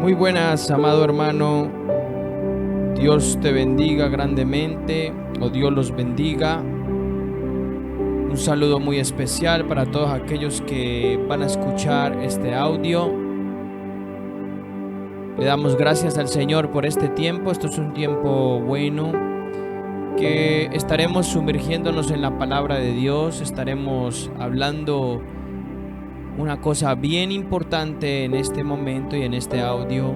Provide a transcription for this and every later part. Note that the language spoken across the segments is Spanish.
Muy buenas, amado hermano. Dios te bendiga grandemente, o Dios los bendiga. Un saludo muy especial para todos aquellos que van a escuchar este audio. Le damos gracias al Señor por este tiempo. Esto es un tiempo bueno, que estaremos sumergiéndonos en la palabra de Dios. Estaremos hablando una cosa bien importante en este momento y en este audio,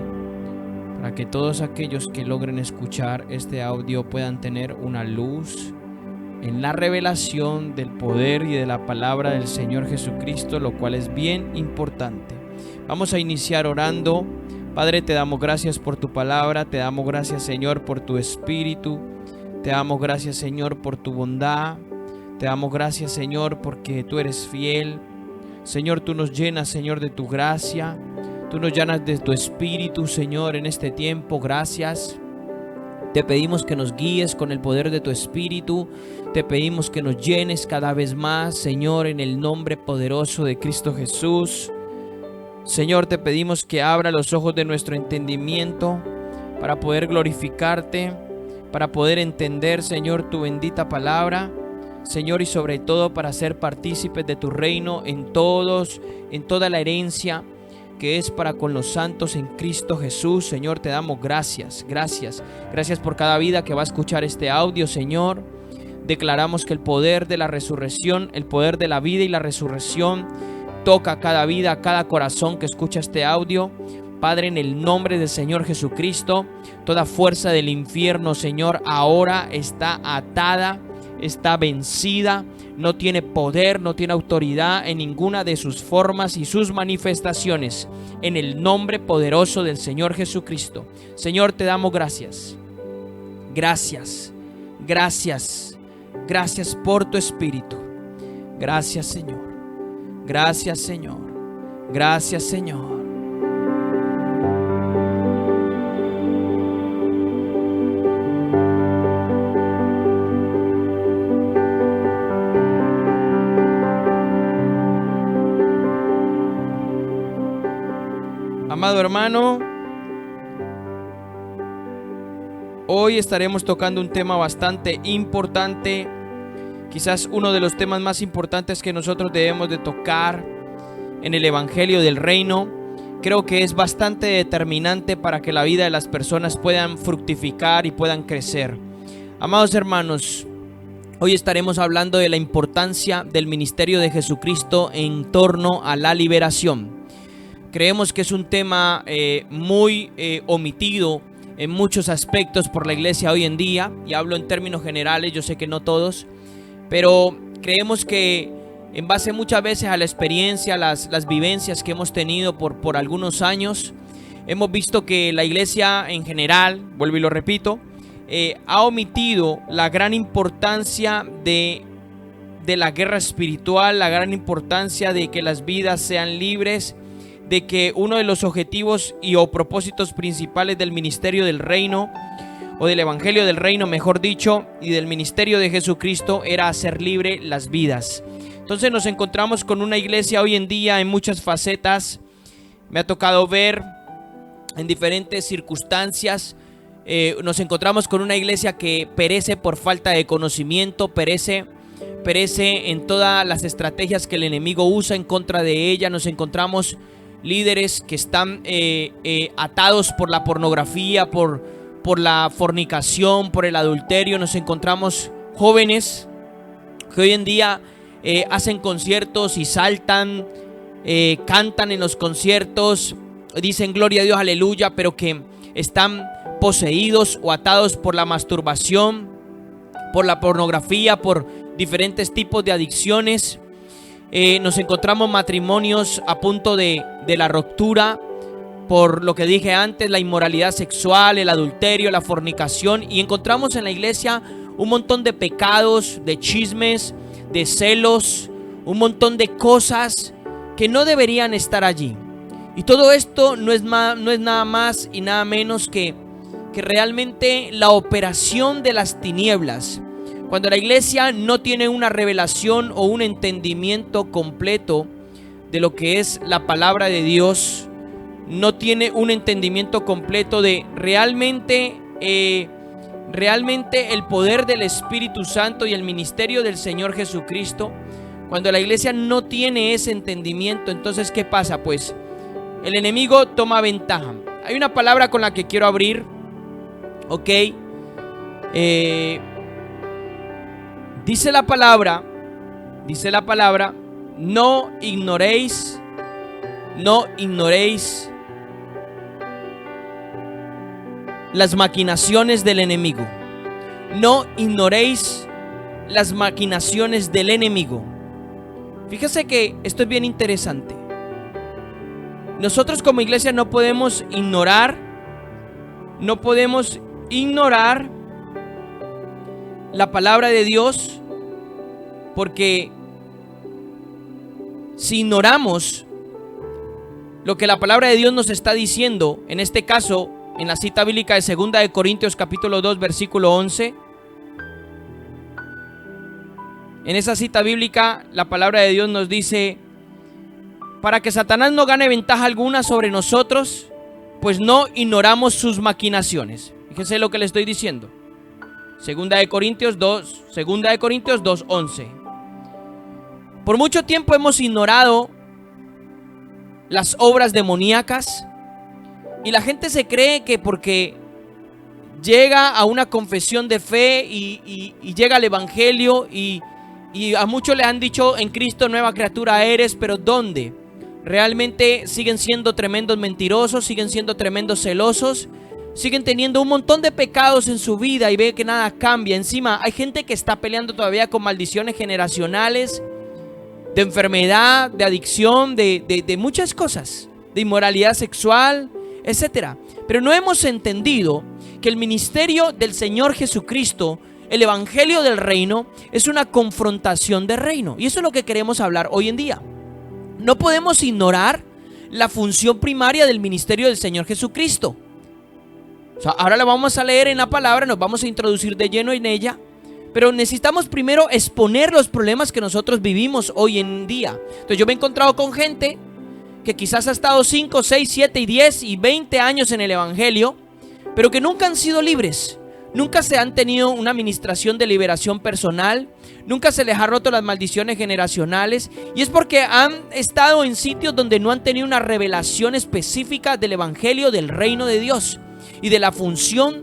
para que todos aquellos que logren escuchar este audio puedan tener una luz en la revelación del poder y de la palabra del Señor Jesucristo, lo cual es bien importante. Vamos a iniciar orando. Padre, te damos gracias por tu palabra, te damos gracias, Señor, por tu espíritu, te damos gracias, Señor, por tu bondad, te damos gracias, Señor, porque tú eres fiel. Señor, tú nos llenas, Señor, de tu gracia, tú nos llenas de tu espíritu, Señor, en este tiempo. Gracias. Te pedimos que nos guíes con el poder de tu espíritu. Te pedimos que nos llenes cada vez más, Señor, en el nombre poderoso de Cristo Jesús. Señor, te pedimos que abra los ojos de nuestro entendimiento para poder glorificarte, para poder entender, Señor, tu bendita palabra, Señor, y sobre todo para ser partícipes de tu reino en toda la herencia que es para con los santos en Cristo Jesús. Señor, te damos gracias, gracias por cada vida que va a escuchar este audio, Señor. Declaramos que el poder de la resurrección, el poder de la vida y la resurrección toca cada vida, cada corazón que escucha este audio. Padre, en el nombre del Señor Jesucristo, toda fuerza del infierno, Señor, ahora está atada, está vencida, no tiene poder, no tiene autoridad en ninguna de sus formas y sus manifestaciones, en el nombre poderoso del Señor Jesucristo. Señor, te damos gracias, gracias, gracias, gracias por tu espíritu. Gracias, Señor, gracias, Señor, gracias, Señor. Amado hermano, hoy estaremos tocando un tema bastante importante, quizás uno de los temas más importantes que nosotros debemos de tocar en el Evangelio del Reino. Creo que es bastante determinante para que la vida de las personas puedan fructificar y puedan crecer. Amados hermanos, hoy estaremos hablando de la importancia del ministerio de Jesucristo en torno a la liberación. Creemos que es un tema muy omitido en muchos aspectos por la iglesia hoy en día, y hablo en términos generales, yo sé que no todos, pero creemos que en base muchas veces a la experiencia, las vivencias que hemos tenido por algunos años, hemos visto que la iglesia en general, vuelvo y lo repito, ha omitido la gran importancia de la guerra espiritual, la gran importancia de que las vidas sean libres, de que uno de los objetivos o propósitos principales del ministerio del reino, o del evangelio del reino, mejor dicho, y del ministerio de Jesucristo, era hacer libre las vidas. Entonces nos encontramos con una iglesia hoy en día en muchas facetas. Me ha tocado ver en diferentes circunstancias. Nos encontramos con una iglesia que perece por falta de conocimiento, perece en todas las estrategias que el enemigo usa en contra de ella. Nos encontramos líderes que están atados por la pornografía, por la fornicación, por el adulterio. Nos encontramos jóvenes que hoy en día hacen conciertos y saltan, cantan en los conciertos, dicen gloria a Dios, aleluya, pero que están poseídos o atados por la masturbación, por la pornografía, por diferentes tipos de adicciones. Nos encontramos matrimonios a punto de la ruptura por lo que dije antes, la inmoralidad sexual, el adulterio, la fornicación, y encontramos en la iglesia un montón de pecados, de chismes, de celos, un montón de cosas que no deberían estar allí. Y todo esto no es nada más y nada menos que realmente la operación de las tinieblas. Cuando la iglesia no tiene una revelación o un entendimiento completo de lo que es la palabra de Dios, no tiene un entendimiento completo de realmente el poder del Espíritu Santo y el ministerio del Señor Jesucristo. Cuando la iglesia no tiene ese entendimiento, entonces ¿qué pasa? Pues el enemigo toma ventaja. Hay una palabra con la que quiero abrir, ¿ok? Dice la palabra, no ignoréis las maquinaciones del enemigo. No ignoréis las maquinaciones del enemigo. Fíjese que esto es bien interesante. Nosotros como iglesia no podemos ignorar la palabra de Dios, porque si ignoramos lo que la palabra de Dios nos está diciendo, en este caso, en la cita bíblica de 2 de Corintios capítulo 2, versículo 11, en esa cita bíblica la palabra de Dios nos dice: para que Satanás no gane ventaja alguna sobre nosotros, pues no ignoramos sus maquinaciones. Fíjense lo que le estoy diciendo. 2 de Corintios 2, 11. Por mucho tiempo hemos ignorado las obras demoníacas, y la gente se cree que porque llega a una confesión de fe y llega al evangelio y a muchos les han dicho: en Cristo nueva criatura eres, pero ¿dónde? Realmente siguen siendo tremendos mentirosos, siguen siendo tremendos celosos, siguen teniendo un montón de pecados en su vida y ve que nada cambia. Encima hay gente que está peleando todavía con maldiciones generacionales, de enfermedad, de adicción, de muchas cosas, de inmoralidad sexual, etcétera. Pero no hemos entendido que el ministerio del Señor Jesucristo, el evangelio del reino, es una confrontación de reino. Y eso es lo que queremos hablar hoy en día. No podemos ignorar la función primaria del ministerio del Señor Jesucristo. O sea, ahora la vamos a leer en la palabra, nos vamos a introducir de lleno en ella, pero necesitamos primero exponer los problemas que nosotros vivimos hoy en día. Entonces yo me he encontrado con gente que quizás ha estado 5, 6, 7 y 10 y 20 años en el evangelio, pero que nunca han sido libres. Nunca se han tenido una administración de liberación personal, nunca se les ha roto las maldiciones generacionales, y es porque han estado en sitios donde no han tenido una revelación específica del evangelio del reino de Dios y de la función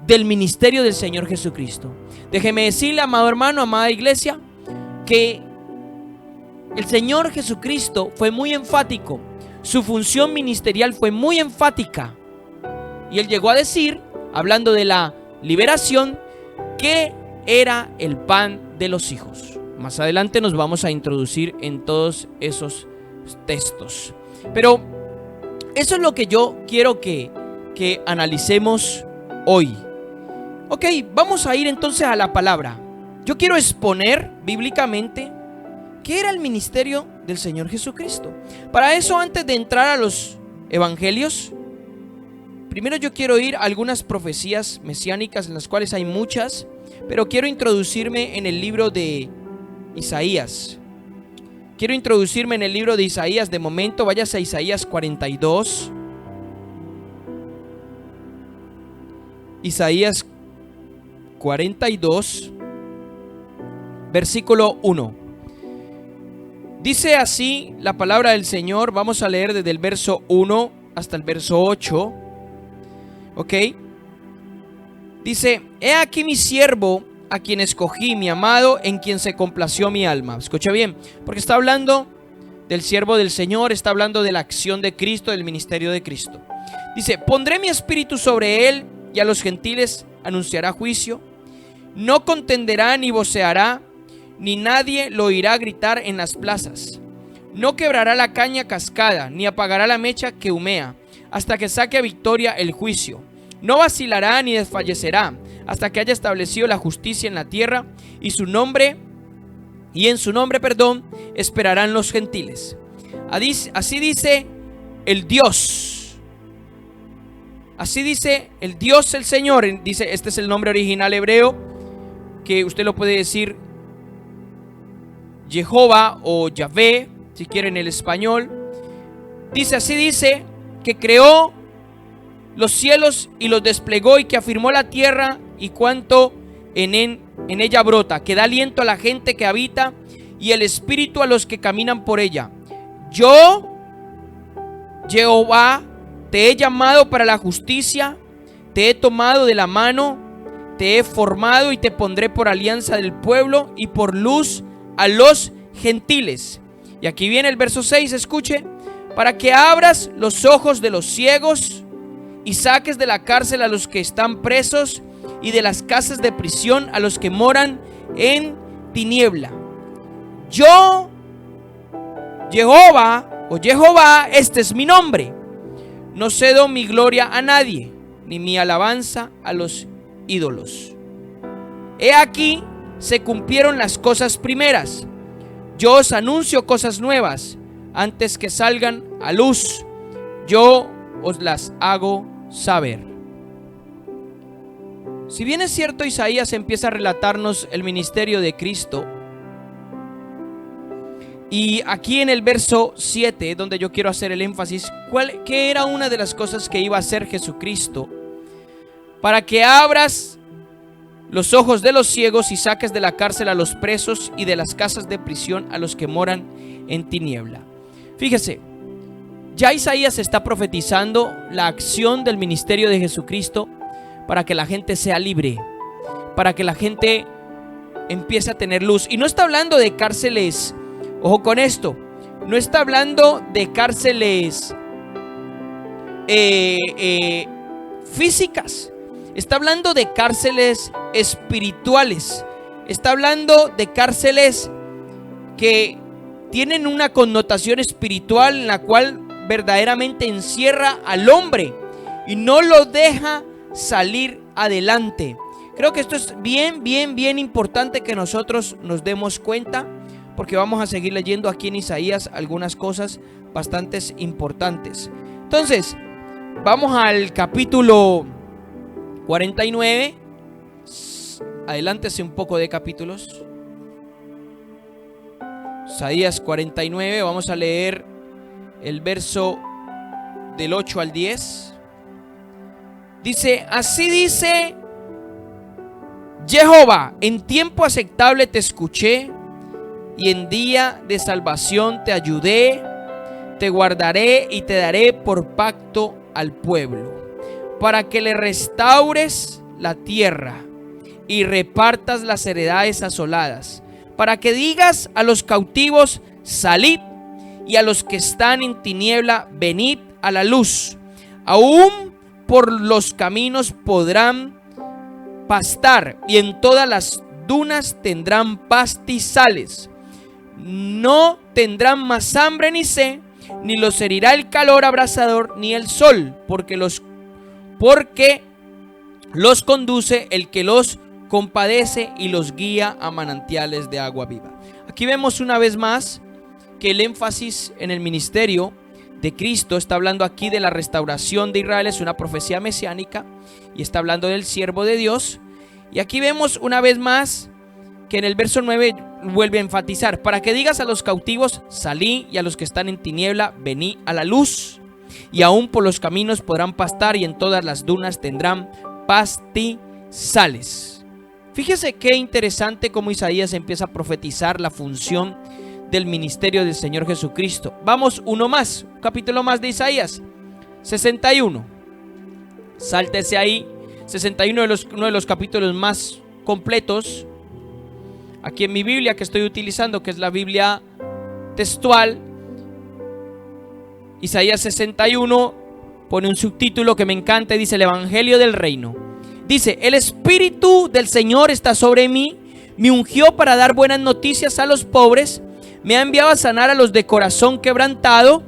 del ministerio del Señor Jesucristo. Déjeme decirle, amado hermano, amada iglesia, que el Señor Jesucristo fue muy enfático, su función ministerial fue muy enfática, y Él llegó a decir, hablando de la liberación, que era el pan de los hijos. Más adelante nos vamos a introducir en todos esos textos. Pero eso es lo que yo quiero que analicemos hoy. Ok, vamos a ir entonces a la palabra. Yo quiero exponer bíblicamente qué era el ministerio del Señor Jesucristo. Para eso, antes de entrar a los evangelios, primero yo quiero ir a algunas profecías mesiánicas, en las cuales hay muchas, pero quiero introducirme en el libro de Isaías. Quiero introducirme en el libro de Isaías de momento. Váyase a Isaías 42. Isaías 42, versículo 1. Dice así la palabra del Señor. Vamos a leer desde el verso 1 hasta el verso 8. Ok. Dice: he aquí mi siervo, a quien escogí, mi amado, en quien se complació mi alma. Escucha bien, porque está hablando del siervo del Señor, está hablando de la acción de Cristo, del ministerio de Cristo. Dice: pondré mi espíritu sobre él, y a los gentiles anunciará juicio. No contenderá ni voceará, ni nadie lo oirá gritar en las plazas. No quebrará la caña cascada, ni apagará la mecha que humea, hasta que saque a victoria el juicio. No vacilará ni desfallecerá, hasta que haya establecido la justicia en la tierra, y en su nombre, esperarán los gentiles. Así dice el Dios. Así dice el Dios, el Señor. Dice, este es el nombre original hebreo, que usted lo puede decir Jehová o Yahvé, si quiere en el español. Dice, así dice que creó los cielos y los desplegó, y que afirmó la tierra y cuanto en ella brota, que da aliento a la gente que habita y el espíritu a los que caminan por ella. Yo, Jehová, te he llamado para la justicia, te he tomado de la mano, te he formado y te pondré por alianza del pueblo y por luz a los gentiles. Y aquí viene el verso 6, escuche: para que abras los ojos de los ciegos y saques de la cárcel a los que están presos y de las casas de prisión a los que moran en tiniebla. Yo, Jehová, este es mi nombre. No cedo mi gloria a nadie, ni mi alabanza a los ídolos. He aquí, se cumplieron las cosas primeras. Yo os anuncio cosas nuevas, antes que salgan a luz, yo os las hago saber. Si bien es cierto, Isaías empieza a relatarnos el ministerio de Cristo, y aquí en el verso 7, donde yo quiero hacer el énfasis, ¿qué era una de las cosas que iba a hacer Jesucristo? Para que abras los ojos de los ciegos y saques de la cárcel a los presos y de las casas de prisión a los que moran en tiniebla. Fíjese, ya Isaías está profetizando la acción del ministerio de Jesucristo para que la gente sea libre, para que la gente empiece a tener luz. Y no está hablando de cárceles, ojo con esto, no está hablando de cárceles físicas. Está hablando de cárceles espirituales. Está hablando de cárceles que tienen una connotación espiritual, en la cual verdaderamente encierra al hombre y no lo deja salir adelante. Creo que esto es bien importante que nosotros nos demos cuenta, porque vamos a seguir leyendo aquí en Isaías algunas cosas bastante importantes. Entonces, vamos al capítulo 49. Adelántese un poco de capítulos. Isaías 49, vamos a leer el verso del 8 al 10. Dice: así dice Jehová, en tiempo aceptable te escuché, y en día de salvación te ayudé. Te guardaré y te daré por pacto al pueblo, para que le restaures la tierra y repartas las heredades asoladas, para que digas a los cautivos: salid, y a los que están en tiniebla: venid a la luz. Aún por los caminos podrán pastar, y en todas las dunas tendrán pastizales. No tendrán más hambre ni sed, ni los herirá el calor abrasador ni el sol, porque los conduce el que los compadece y los guía a manantiales de agua viva. Aquí vemos una vez más que el énfasis en el ministerio de Cristo está hablando aquí de la restauración de Israel. Es una profecía mesiánica y está hablando del siervo de Dios. Y aquí vemos una vez más que en el verso 9 vuelve a enfatizar: para que digas a los cautivos: salí, y a los que están en tiniebla: vení a la luz. Y aún por los caminos podrán pastar, y en todas las dunas tendrán pastizales. Fíjese qué interesante cómo Isaías empieza a profetizar la función del ministerio del Señor Jesucristo. Vamos uno más, un capítulo más de Isaías 61. Sáltese ahí. 61, uno de los capítulos más completos aquí en mi Biblia que estoy utilizando, que es la Biblia textual. Isaías 61 pone un subtítulo que me encanta y dice: el Evangelio del Reino. Dice: el Espíritu del Señor está sobre mí, me ungió para dar buenas noticias a los pobres, me ha enviado a sanar a los de corazón quebrantado,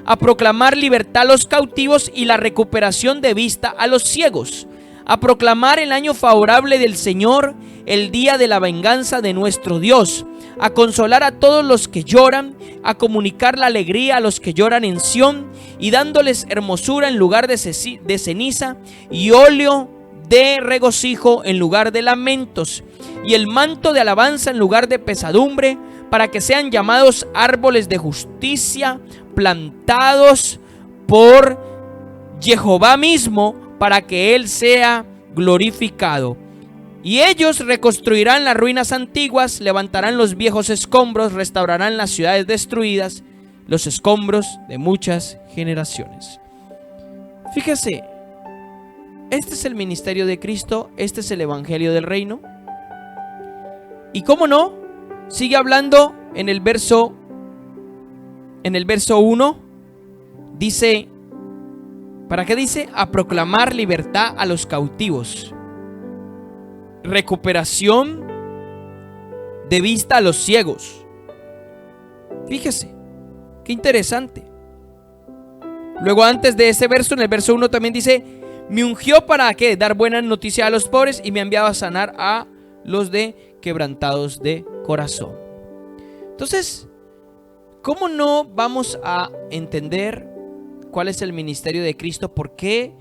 a proclamar libertad a los cautivos y la recuperación de vista a los ciegos, a proclamar el año favorable del Señor, el día de la venganza de nuestro Dios, a consolar a todos los que lloran, a comunicar la alegría a los que lloran en Sión, y dándoles hermosura en lugar de ceniza, y óleo de regocijo en lugar de lamentos, y el manto de alabanza en lugar de pesadumbre, para que sean llamados árboles de justicia, plantados por Jehová mismo, para que Él sea glorificado. Y ellos reconstruirán las ruinas antiguas, levantarán los viejos escombros, restaurarán las ciudades destruidas, los escombros de muchas generaciones. Fíjese, este es el ministerio de Cristo, este es el evangelio del reino. Y cómo no, sigue hablando en el verso 1, dice, ¿para qué dice? A proclamar libertad a los cautivos, recuperación de vista a los ciegos. Fíjese, qué interesante. Luego, antes de ese verso, en el verso 1 también dice, me ungió para ¿qué? Dar buena noticia a los pobres y me ha enviado a sanar a los de quebrantados de corazón. Entonces, ¿cómo no vamos a entender cuál es el ministerio de Cristo? ¿Por qué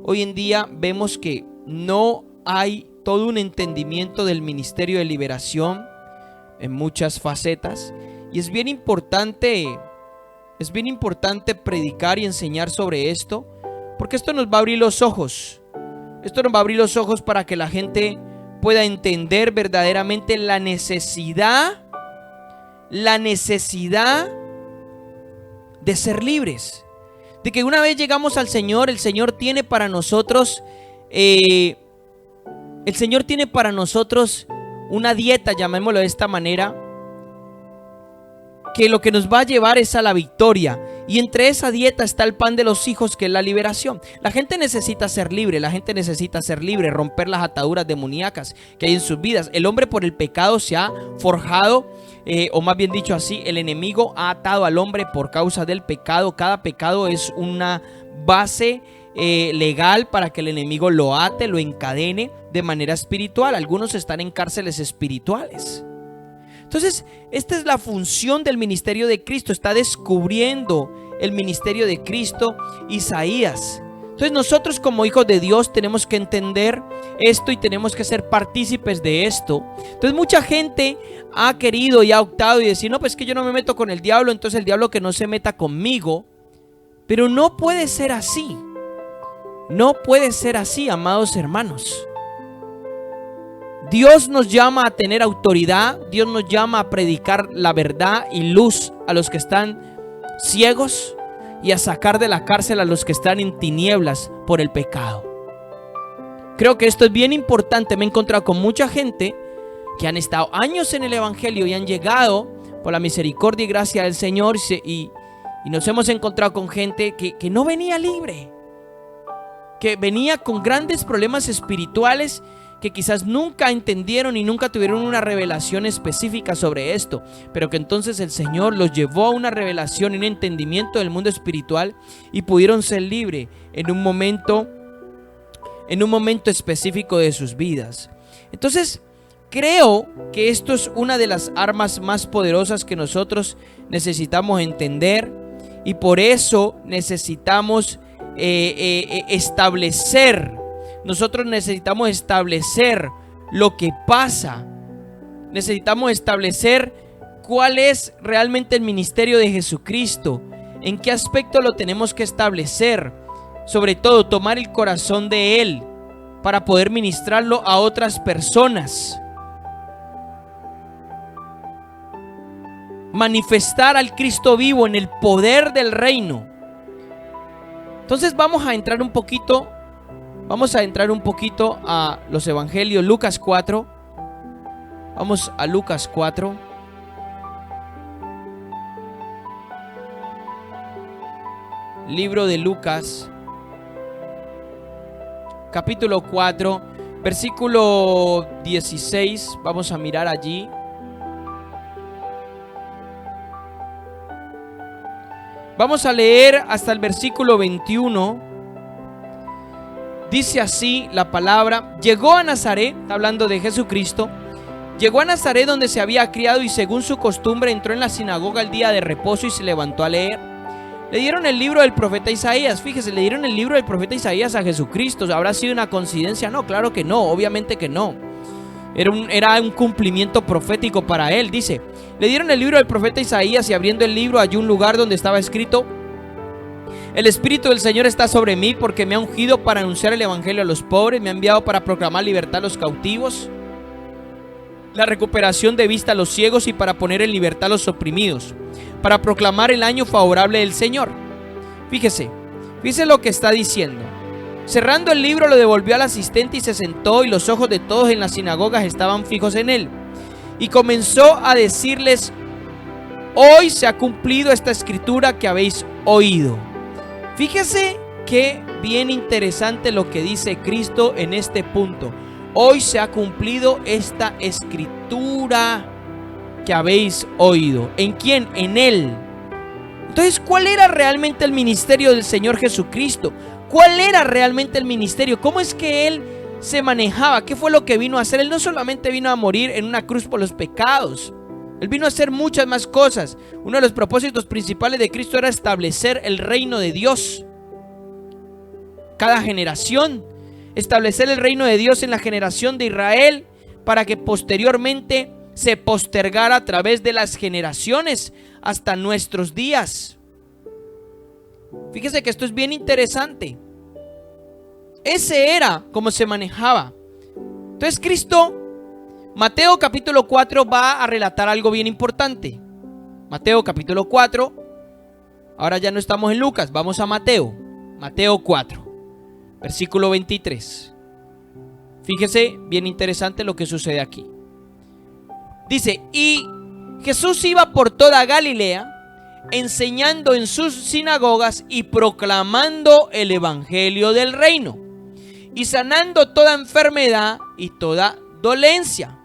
hoy en día vemos que no hay todo un entendimiento del ministerio de liberación en muchas facetas? Y es bien importante predicar y enseñar sobre esto, porque esto nos va a abrir los ojos. Esto nos va a abrir los ojos para que la gente pueda entender verdaderamente la necesidad de ser libres. De que una vez llegamos al Señor, el Señor tiene para nosotros una dieta, llamémoslo de esta manera, que lo que nos va a llevar es a la victoria. Y entre esa dieta está el pan de los hijos, que es la liberación. La gente necesita ser libre, romper las ataduras demoníacas que hay en sus vidas. El hombre por el pecado se ha forjado, o más bien dicho así, el enemigo ha atado al hombre por causa del pecado. Cada pecado es una base legal para que el enemigo lo ate, lo encadene de manera espiritual. Algunos están en cárceles espirituales. Entonces, esta es la función del ministerio de Cristo. Está descubriendo el ministerio de Cristo Isaías. Entonces, nosotros como hijos de Dios tenemos que entender esto y tenemos que ser partícipes de esto. Entonces, mucha gente ha querido y ha optado y decir, no, pues que yo no me meto con el diablo, entonces el diablo que no se meta conmigo. Pero no puede ser así. No puede ser así, amados hermanos. Dios nos llama a tener autoridad, Dios nos llama a predicar la verdad y luz a los que están ciegos y a sacar de la cárcel a los que están en tinieblas por el pecado. Creo que esto es bien importante. Me he encontrado con mucha gente que han estado años en el evangelio y han llegado por la misericordia y gracia del Señor y nos hemos encontrado con gente que no venía libre, que venía con grandes problemas espirituales que quizás nunca entendieron y nunca tuvieron una revelación específica sobre esto, pero que entonces el Señor los llevó a una revelación y un entendimiento del mundo espiritual y pudieron ser libres en un momento específico de sus vidas. Entonces, creo que esto es una de las armas más poderosas que nosotros necesitamos entender, y por eso necesitamos nosotros necesitamos establecer lo que pasa. Necesitamos establecer cuál es realmente el ministerio de Jesucristo, en qué aspecto lo tenemos que establecer. Sobre todo, tomar el corazón de Él para poder ministrarlo a otras personas. Manifestar al Cristo vivo en el poder del reino. Entonces vamos a entrar un poquito a los evangelios. Lucas 4. Vamos a Lucas 4. Libro de Lucas, capítulo 4, versículo 16. Vamos a mirar allí. Vamos a leer hasta el versículo 21. Dice así la palabra: llegó a Nazaret, hablando de Jesucristo, llegó a Nazaret donde se había criado, y según su costumbre entró en la sinagoga el día de reposo y se levantó a leer. Le dieron el libro del profeta Isaías. Fíjese, le dieron el libro del profeta Isaías a Jesucristo. ¿Habrá sido una coincidencia? No, claro que no, obviamente que no. Era un cumplimiento profético para él. Dice, le dieron el libro del profeta Isaías, y abriendo el libro halló un lugar donde estaba escrito: El Espíritu del Señor está sobre mí porque me ha ungido para anunciar el evangelio a los pobres, me ha enviado para proclamar libertad a los cautivos, la recuperación de vista a los ciegos y para poner en libertad a los oprimidos, para proclamar el año favorable del Señor. Fíjese lo que está diciendo. Cerrando el libro, lo devolvió al asistente y se sentó, y los ojos de todos en las sinagogas estaban fijos en él. Y comenzó a decirles: hoy se ha cumplido esta escritura que habéis oído. Fíjese qué bien interesante lo que dice Cristo en este punto. Hoy se ha cumplido esta escritura que habéis oído. ¿En quién? En Él. Entonces, ¿cuál era realmente el ministerio del Señor Jesucristo? ¿Cuál era realmente el ministerio? ¿Cómo es que Él se manejaba? ¿Qué fue lo que vino a hacer? Él no solamente vino a morir en una cruz por los pecados. Él vino a hacer muchas más cosas. Uno de los propósitos principales de Cristo era establecer el reino de Dios. Cada generación, establecer el reino de Dios en la generación de Israel, para que posteriormente se postergara a través de las generaciones hasta nuestros días. Fíjese que esto es bien interesante. Ese era como se manejaba. Entonces Cristo, Mateo capítulo 4 va a relatar algo bien importante. Mateo capítulo 4. Ahora ya no estamos en Lucas, vamos a Mateo. Mateo 4, versículo 23. Fíjese bien interesante lo que sucede aquí. Dice: y Jesús iba por toda Galilea, enseñando en sus sinagogas y proclamando el evangelio del reino, y sanando toda enfermedad y toda dolencia.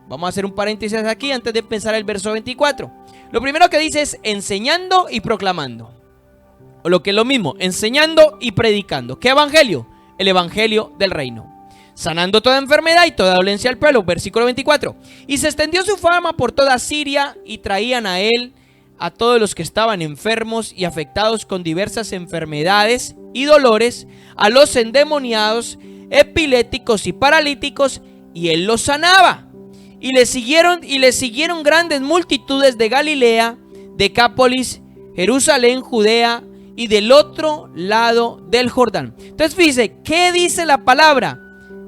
Vamos a hacer un paréntesis aquí antes de empezar el verso 24. Lo primero que dice es enseñando y proclamando, o lo que es lo mismo, enseñando y predicando. ¿Qué evangelio? El evangelio del reino. Sanando toda enfermedad y toda dolencia al pueblo. Versículo 24. Y se extendió su fama por toda Siria, y traían a él a todos los que estaban enfermos y afectados con diversas enfermedades y dolores, a los endemoniados, epiléticos y paralíticos, y él los sanaba. Y le siguieron grandes multitudes de Galilea, Decápolis, Jerusalén, Judea y del otro lado del Jordán. Entonces fíjese, ¿qué dice la palabra?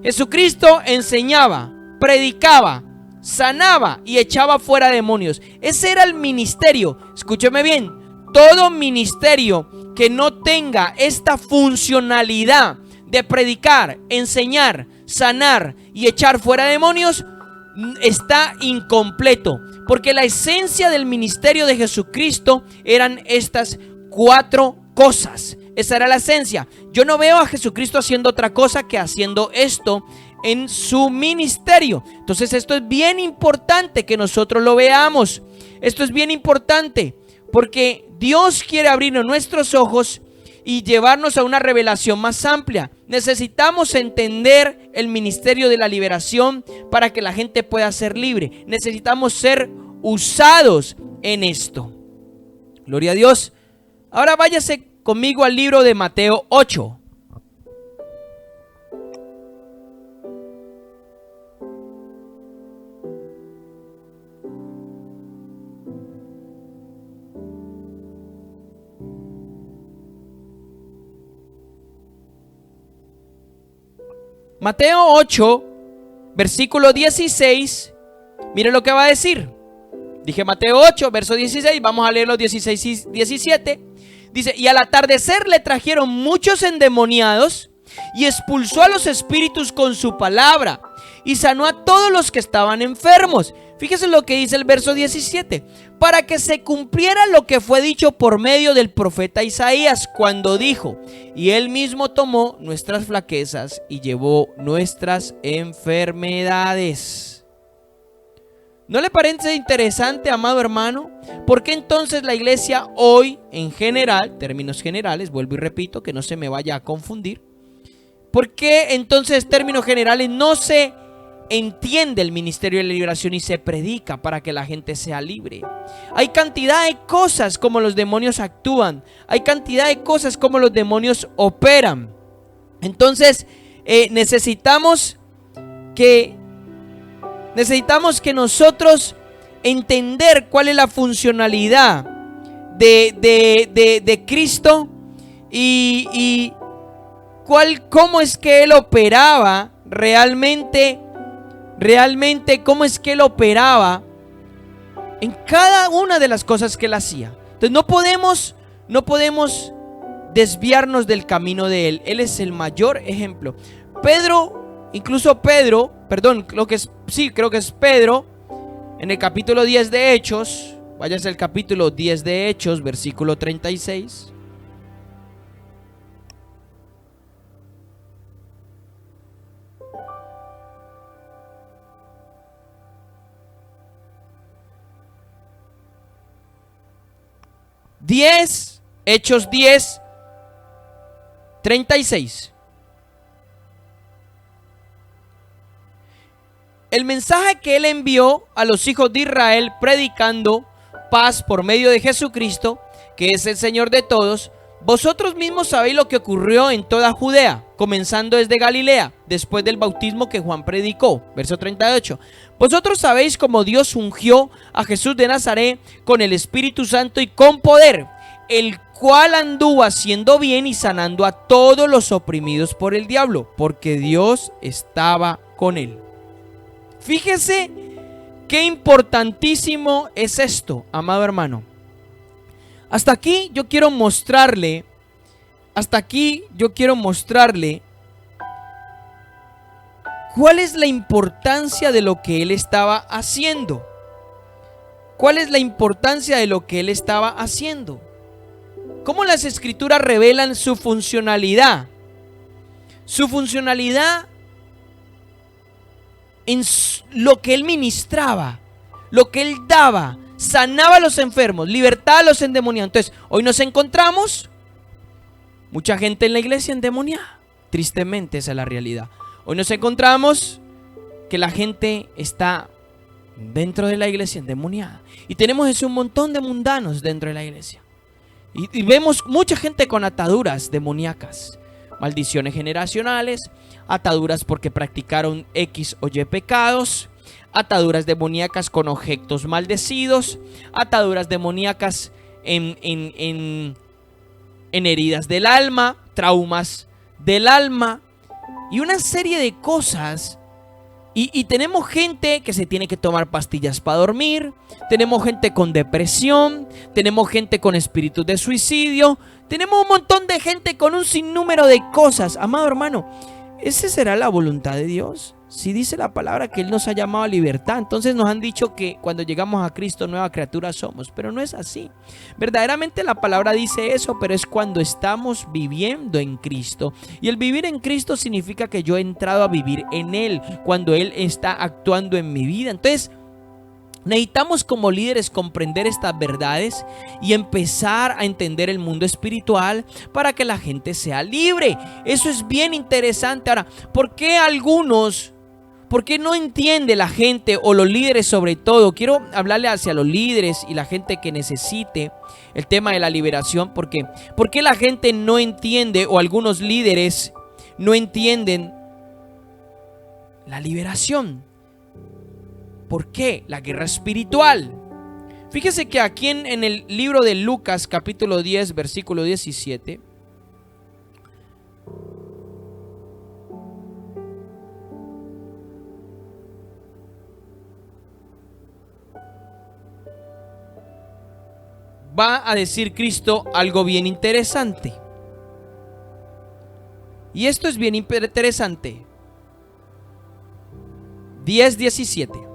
Jesucristo enseñaba, predicaba, sanaba y echaba fuera demonios. Ese era el ministerio. Escúcheme bien, todo ministerio que no tenga esta funcionalidad de predicar, enseñar, sanar y echar fuera demonios está incompleto, porque la esencia del ministerio de Jesucristo eran estas 4 cosas. Esa era la esencia. Yo no veo a Jesucristo haciendo otra cosa que haciendo esto en su ministerio. Entonces esto es bien importante que nosotros lo veamos. Esto es bien importante porque Dios quiere abrirnos nuestros ojos y llevarnos a una revelación más amplia. Necesitamos entender el ministerio de la liberación para que la gente pueda ser libre. Necesitamos ser usados en esto. Gloria a Dios. Ahora váyase conmigo al libro de Mateo 8. Mateo 8, versículo 16. Mire lo que va a decir. Dije Mateo 8, verso 16. Vamos a leer los 16 y 17. Dice: y al atardecer le trajeron muchos endemoniados, y expulsó a los espíritus con su palabra, y sanó a todos los que estaban enfermos. Fíjese lo que dice el verso 17: para que se cumpliera lo que fue dicho por medio del profeta Isaías, cuando dijo: y él mismo tomó nuestras flaquezas y llevó nuestras enfermedades. ¿No le parece interesante, amado hermano? ¿Por qué entonces la iglesia hoy, en general, términos generales, vuelvo y repito, que no se me vaya a confundir? ¿Por qué entonces, términos generales, no se entiende el ministerio de la liberación y se predica para que la gente sea libre? Hay cantidad de cosas como los demonios actúan. Hay cantidad de cosas como los demonios operan. Entonces, necesitamos que nosotros entender cuál es la funcionalidad de Cristo y cómo es que él operaba realmente, cómo es que él operaba en cada una de las cosas que él hacía. Entonces no podemos desviarnos del camino de él. Él es el mayor ejemplo. Creo que es Pedro, en el capítulo 10 de Hechos, váyase al capítulo 10 de Hechos, versículo 36. Hechos 10, 36. El mensaje que él envió a los hijos de Israel, predicando paz por medio de Jesucristo, que es el Señor de todos. Vosotros mismos sabéis lo que ocurrió en toda Judea, comenzando desde Galilea, después del bautismo que Juan predicó. Verso 38. Vosotros sabéis cómo Dios ungió a Jesús de Nazaret con el Espíritu Santo y con poder, el cual anduvo haciendo bien y sanando a todos los oprimidos por el diablo, porque Dios estaba con él. Fíjese qué importantísimo es esto, amado hermano. Hasta aquí yo quiero mostrarle cuál es la importancia de lo que él estaba haciendo. ¿Cuál es la importancia de lo que él estaba haciendo? ¿Cómo las escrituras revelan su funcionalidad? Su funcionalidad en lo que él ministraba, lo que él daba, sanaba a los enfermos, libertaba a los endemoniados. Entonces, hoy nos encontramos mucha gente en la iglesia endemoniada. Tristemente, esa es la realidad. Hoy nos encontramos que la gente está dentro de la iglesia endemoniada. Y tenemos un montón de mundanos dentro de la iglesia. Y vemos mucha gente con ataduras demoníacas, maldiciones generacionales, ataduras porque practicaron X o Y pecados, ataduras demoníacas con objetos maldecidos, ataduras demoníacas en heridas del alma, traumas del alma y una serie de cosas. Y tenemos gente que se tiene que tomar pastillas para dormir, tenemos gente con depresión, tenemos gente con espíritus de suicidio, tenemos un montón de gente con un sinnúmero de cosas. Amado hermano, ¿esa será la voluntad de Dios? Si dice la palabra que Él nos ha llamado a libertad, entonces nos han dicho que cuando llegamos a Cristo nueva criatura somos, pero no es así. Verdaderamente la palabra dice eso, pero es cuando estamos viviendo en Cristo. Y el vivir en Cristo significa que yo he entrado a vivir en Él, cuando Él está actuando en mi vida. Entonces necesitamos como líderes comprender estas verdades y empezar a entender el mundo espiritual para que la gente sea libre. Eso es bien interesante. Ahora, ¿por qué no entiende la gente o los líderes sobre todo? Quiero hablarle hacia los líderes y la gente que necesite el tema de la liberación. ¿Por qué la gente no entiende o algunos líderes no entienden la liberación? ¿Por qué? La guerra espiritual. Fíjese que aquí en el libro de Lucas capítulo 10 versículo 17 va a decir Cristo algo bien interesante. Y esto es bien interesante. 10:17.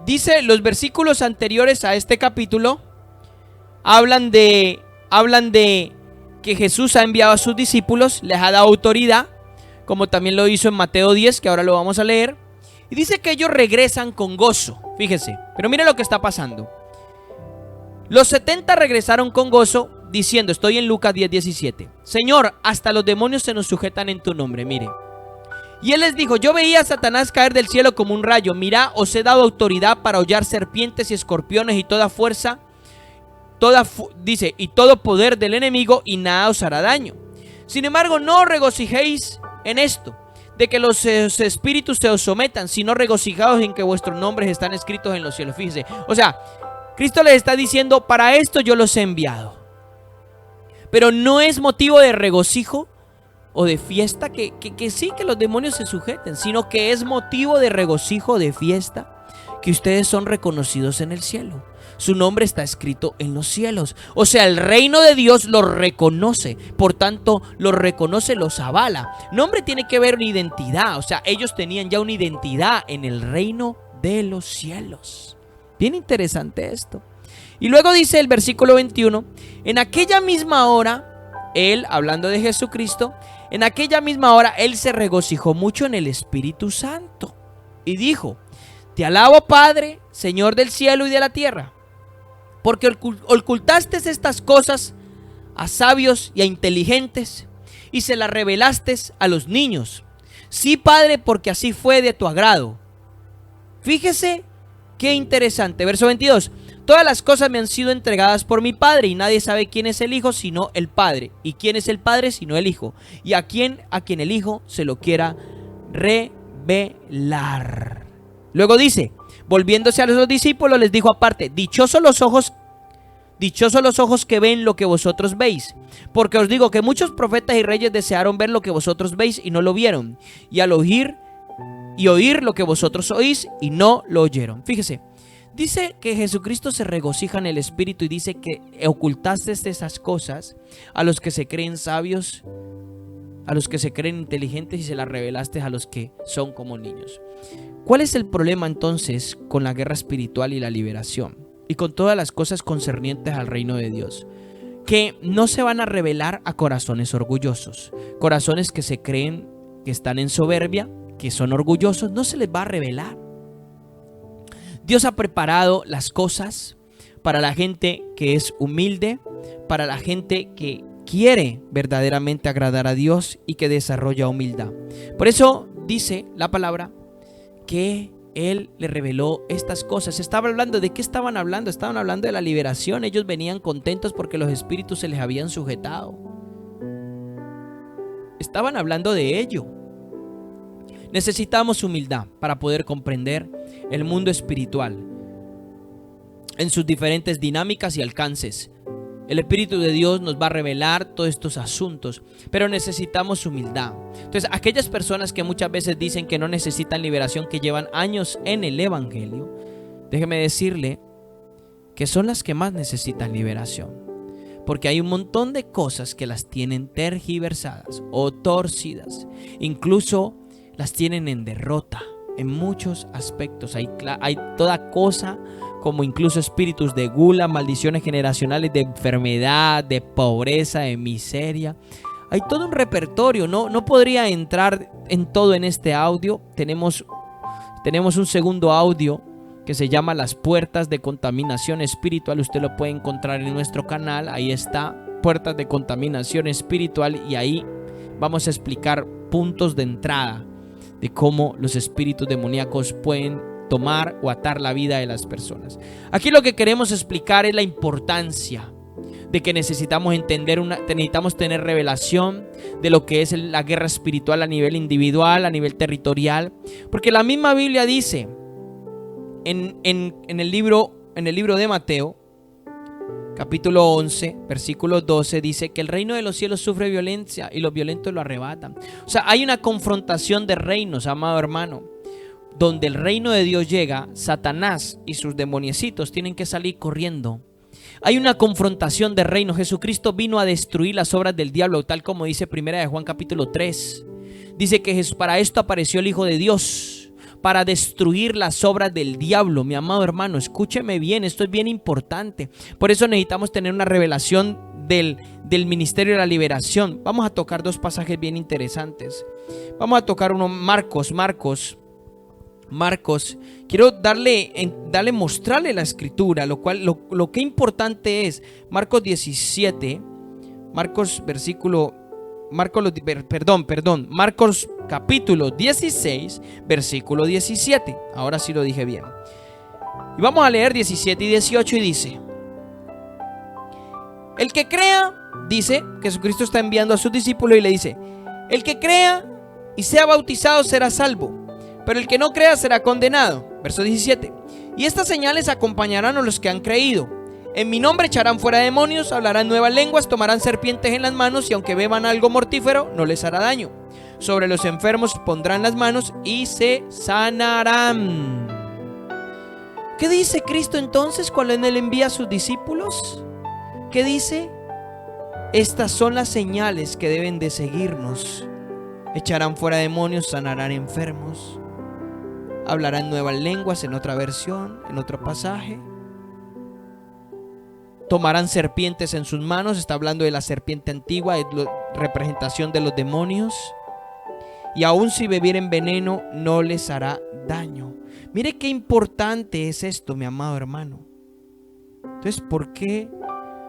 Dice, los versículos anteriores a este capítulo hablan de que Jesús ha enviado a sus discípulos, les ha dado autoridad, como también lo hizo en Mateo 10, que ahora lo vamos a leer. Y dice que ellos regresan con gozo. Fíjese, pero mire lo que está pasando. Los 70 regresaron con gozo, diciendo, estoy en Lucas 10:17, Señor, hasta los demonios se nos sujetan en tu nombre. Mire. Y él les dijo, yo veía a Satanás caer del cielo como un rayo. Mirá, os he dado autoridad para hollar serpientes y escorpiones y toda fuerza, dice, y todo poder del enemigo, y nada os hará daño. Sin embargo, no os regocijéis en esto, de que los espíritus se os sometan, sino regocijaos en que vuestros nombres están escritos en los cielos. Fíjese, o sea, Cristo les está diciendo, para esto yo los he enviado. Pero no es motivo de regocijo o de fiesta que sí, que los demonios se sujeten, sino que es motivo de regocijo, de fiesta, que ustedes son reconocidos en el cielo. Su nombre está escrito en los cielos. O sea, el reino de Dios los reconoce. Por tanto, los reconoce, los avala. Nombre tiene que ver una identidad. O sea, ellos tenían ya una identidad en el reino de los cielos. Bien interesante esto. Y luego dice el versículo 21, en aquella misma hora, él, hablando de Jesucristo, en aquella misma hora él se regocijó mucho en el Espíritu Santo y dijo: te alabo, Padre, Señor del cielo y de la tierra, porque ocultaste estas cosas a sabios y a inteligentes y se las revelaste a los niños. Sí, Padre, porque así fue de tu agrado. Fíjese qué interesante. Verso 22. Todas las cosas me han sido entregadas por mi Padre, y nadie sabe quién es el Hijo sino el Padre, y quién es el Padre sino el Hijo, y a quien el Hijo se lo quiera revelar. Luego dice, volviéndose a los discípulos, les dijo aparte: dichosos los ojos que ven lo que vosotros veis, porque os digo que muchos profetas y reyes desearon ver lo que vosotros veis y no lo vieron, y al oír lo que vosotros oís y no lo oyeron. Fíjese, dice que Jesucristo se regocija en el Espíritu y dice que ocultaste esas cosas a los que se creen sabios, a los que se creen inteligentes, y se las revelaste a los que son como niños. ¿Cuál es el problema entonces con la guerra espiritual y la liberación? Y con todas las cosas concernientes al reino de Dios, que no se van a revelar a corazones orgullosos, corazones que se creen que están en soberbia, que son orgullosos, no se les va a revelar. Dios ha preparado las cosas para la gente que es humilde, para la gente que quiere verdaderamente agradar a Dios y que desarrolla humildad. Por eso dice la palabra que Él le reveló estas cosas. Estaba hablando, ¿de qué estaban hablando? Estaban hablando de la liberación. Ellos venían contentos porque los espíritus se les habían sujetado. Estaban hablando de ello. Necesitamos humildad para poder comprender el mundo espiritual en sus diferentes dinámicas y alcances. El Espíritu de Dios nos va a revelar todos estos asuntos, pero necesitamos humildad. Entonces, aquellas personas que muchas veces dicen que no necesitan liberación, que llevan años en el Evangelio, déjeme decirle que son las que más necesitan liberación, porque hay un montón de cosas que las tienen tergiversadas o torcidas, incluso las tienen en derrota en muchos aspectos. Hay toda cosa, como incluso espíritus de gula, maldiciones generacionales, de enfermedad, de pobreza, de miseria. Hay todo un repertorio. No podría entrar en todo en este audio. Tenemos un segundo audio que se llama Las puertas de contaminación espiritual. Usted lo puede encontrar en nuestro canal. Ahí está, puertas de contaminación espiritual, y ahí vamos a explicar puntos de entrada de cómo los espíritus demoníacos pueden tomar o atar la vida de las personas. Aquí lo que queremos explicar es la importancia de que necesitamos tener revelación de lo que es la guerra espiritual a nivel individual, a nivel territorial, porque la misma Biblia dice en el libro de Mateo, capítulo 11, versículo 12, dice que el reino de los cielos sufre violencia y los violentos lo arrebatan. O sea, hay una confrontación de reinos, amado hermano. Donde el reino de Dios llega, Satanás y sus demoniecitos tienen que salir corriendo. Hay una confrontación de reinos. Jesucristo vino a destruir las obras del diablo, tal como dice Primera de Juan capítulo 3. Dice que para esto apareció el Hijo de Dios, para destruir las obras del diablo. Mi amado hermano, escúcheme bien, esto es bien importante. Por eso necesitamos tener una revelación del ministerio de la liberación. Vamos a tocar dos pasajes bien interesantes. Vamos a tocar uno, Marcos. Quiero mostrarle la escritura, lo que importante es. Marcos 17, Marcos capítulo 16, versículo 17. Ahora sí lo dije bien. Y vamos a leer 17 y 18 y dice: el que crea, dice, Jesucristo está enviando a sus discípulos y le dice: el que crea y sea bautizado será salvo, pero el que no crea será condenado. Verso 17. Y estas señales acompañarán a los que han creído. En mi nombre echarán fuera demonios, hablarán nuevas lenguas, tomarán serpientes en las manos y aunque beban algo mortífero no les hará daño. Sobre los enfermos pondrán las manos y se sanarán. ¿Qué dice Cristo entonces cuando Él envía a sus discípulos? ¿Qué dice? Estas son las señales que deben de seguirnos. Echarán fuera demonios, sanarán enfermos, hablarán nuevas lenguas en otra versión, en otro pasaje. Tomarán serpientes en sus manos, está hablando de la serpiente antigua, es la representación de los demonios. Y aun si bebieren veneno, no les hará daño. Mire qué importante es esto, mi amado hermano. Entonces, ¿por qué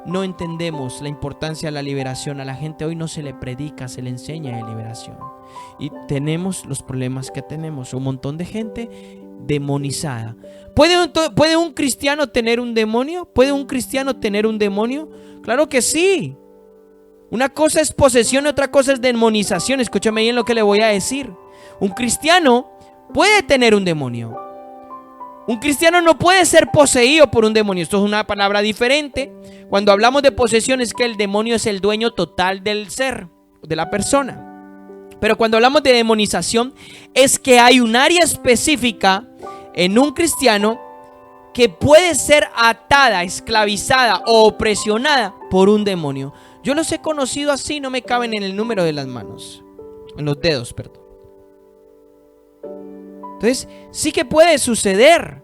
no entendemos la importancia de la liberación? A la gente hoy no se le predica, se le enseña de liberación. Y tenemos los problemas que tenemos. Un montón de gente demonizada. ¿Puede un cristiano tener un demonio? ¿Puede un cristiano tener un demonio? Claro que sí. Una cosa es posesión y otra cosa es demonización. Escúchame bien lo que le voy a decir. Un cristiano puede tener un demonio. Un cristiano no puede ser poseído por un demonio. Esto es una palabra diferente. Cuando hablamos de posesión es que el demonio es el dueño total del ser, de la persona. Pero cuando hablamos de demonización es que hay un área específica en un cristiano que puede ser atada, esclavizada o opresionada por un demonio. Yo los he conocido así, no me caben en el número de las manos, en los dedos, perdón. Entonces, sí que puede suceder.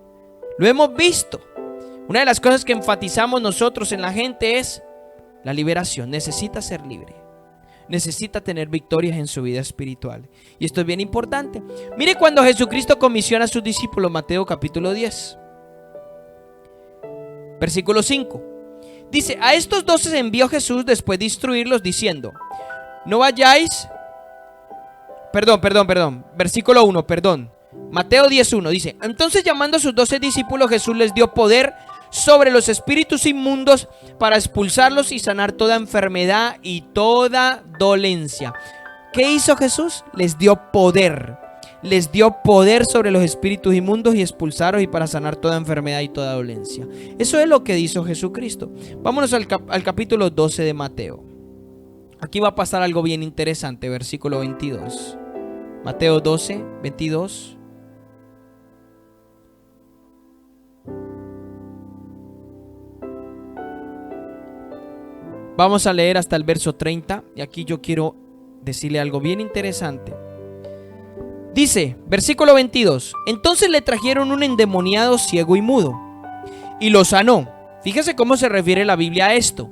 Lo hemos visto. Una de las cosas que enfatizamos nosotros en la gente es la liberación. Necesita ser libre. Necesita tener victorias en su vida espiritual. Y esto es bien importante. Mire cuando Jesucristo comisiona a sus discípulos, Mateo capítulo 10, versículo 5. Dice, a estos 12 envió Jesús después de instruirlos diciendo, no vayáis, versículo 1, Mateo 10:1 dice, entonces llamando a sus 12 discípulos Jesús les dio poder sobre los espíritus inmundos para expulsarlos y sanar toda enfermedad y toda dolencia. ¿Qué hizo Jesús? Les dio poder sobre los espíritus inmundos y expulsarlos y para sanar toda enfermedad y toda dolencia. Eso es lo que hizo Jesucristo. Vámonos al capítulo 12 de Mateo. Aquí va a pasar algo bien interesante, versículo 22. Mateo 12, 22. Vamos a leer hasta el verso 30 y aquí yo quiero decirle algo bien interesante. Dice, versículo 22, entonces le trajeron un endemoniado ciego y mudo y lo sanó. Fíjese cómo se refiere la Biblia a esto.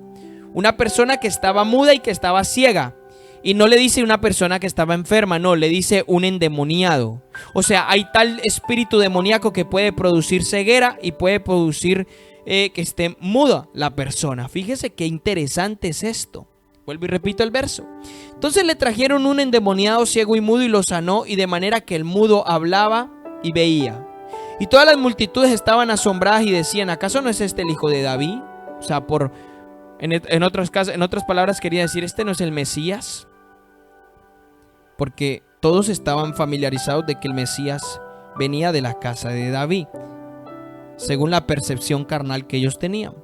Una persona que estaba muda y que estaba ciega. Y no le dice una persona que estaba enferma, no, le dice un endemoniado. O sea, hay tal espíritu demoníaco que puede producir ceguera y puede producir que esté muda la persona. Fíjese qué interesante es esto. Vuelvo y repito el verso. Entonces le trajeron un endemoniado ciego y mudo y lo sanó, y de manera que el mudo hablaba y veía. Y todas las multitudes estaban asombradas y decían, ¿acaso no es este el hijo de David? O sea, en otras palabras quería decir, ¿este no es el Mesías? Porque todos estaban familiarizados de que el Mesías venía de la casa de David, según la percepción carnal que ellos tenían.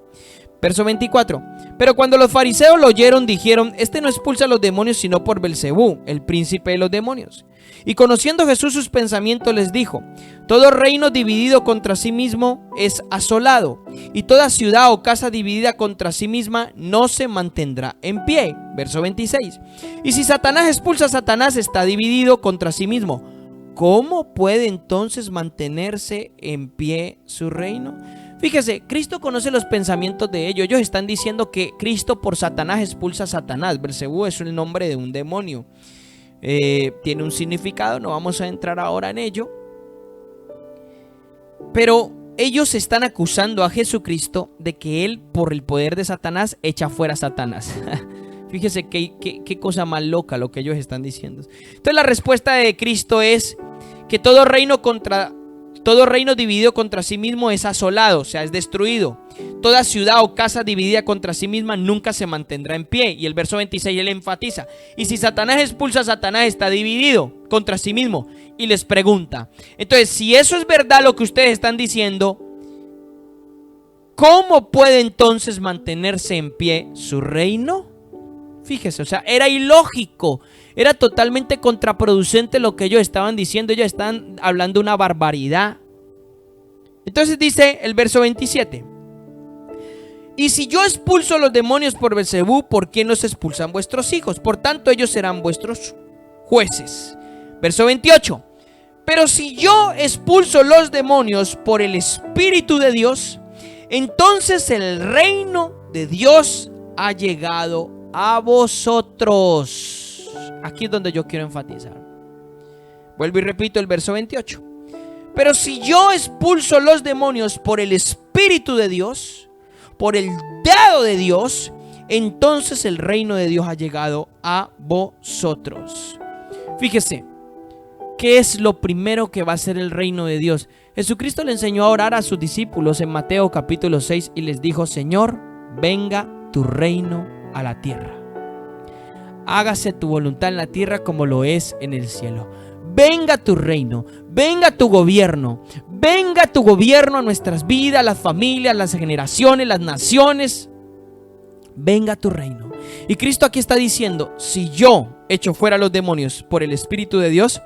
Verso 24. Pero cuando los fariseos lo oyeron, dijeron, este no expulsa a los demonios sino por Belcebú, el príncipe de los demonios. Y conociendo Jesús sus pensamientos, les dijo, todo reino dividido contra sí mismo es asolado, y toda ciudad o casa dividida contra sí misma no se mantendrá en pie. Verso 26. Y si Satanás expulsa a Satanás, está dividido contra sí mismo. ¿Cómo puede entonces mantenerse en pie su reino? Fíjese, Cristo conoce los pensamientos de ellos. Ellos están diciendo que Cristo por Satanás expulsa a Satanás. Belcebú es el nombre de un demonio. Tiene un significado, no vamos a entrar ahora en ello. Pero ellos están acusando a Jesucristo de que Él, por el poder de Satanás, echa fuera a Satanás. Fíjese qué cosa más loca lo que ellos están diciendo. Entonces la respuesta de Cristo es que todo reino dividido contra sí mismo es asolado, o sea, es destruido. Toda ciudad o casa dividida contra sí misma nunca se mantendrá en pie. Y el verso 26 él enfatiza, y si Satanás expulsa a Satanás, está dividido contra sí mismo. Y les pregunta, entonces, si eso es verdad lo que ustedes están diciendo, ¿cómo puede entonces mantenerse en pie su reino? Fíjese, o sea, era ilógico, era totalmente contraproducente lo que ellos estaban diciendo. Ellos estaban hablando una barbaridad. Entonces dice el verso 27: y si yo expulso los demonios por Beelzebú, ¿por qué no se expulsan vuestros hijos? Por tanto, ellos serán vuestros jueces. Verso 28: pero si yo expulso los demonios por el Espíritu de Dios, entonces el reino de Dios ha llegado a vosotros. Aquí es donde yo quiero enfatizar. Vuelvo y repito el verso 28. Pero si yo expulso los demonios por el Espíritu de Dios, por el dedo de Dios, entonces el reino de Dios ha llegado a vosotros. Fíjese, ¿qué es lo primero que va a hacer el reino de Dios? Jesucristo le enseñó a orar a sus discípulos en Mateo capítulo 6 y les dijo: Señor, venga tu reino a la tierra. Hágase tu voluntad en la tierra como lo es en el cielo. Venga tu reino, venga tu gobierno a nuestras vidas, las familias, las generaciones, las naciones. Venga tu reino. Y Cristo aquí está diciendo: si yo echo fuera los demonios por el Espíritu de Dios,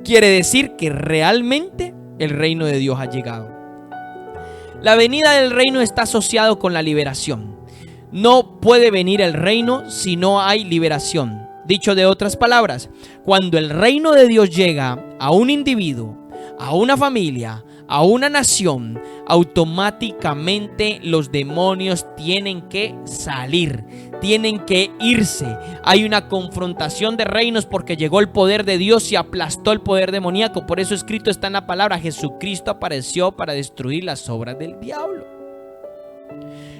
quiere decir que realmente el reino de Dios ha llegado. La venida del reino está asociado con la liberación. No puede venir el reino si no hay liberación. Dicho de otras palabras, cuando el reino de Dios llega a un individuo, a una familia, a una nación, automáticamente los demonios tienen que salir, tienen que irse. Hay una confrontación de reinos porque llegó el poder de Dios y aplastó el poder demoníaco. Por eso escrito está en la palabra: Jesucristo apareció para destruir las obras del diablo.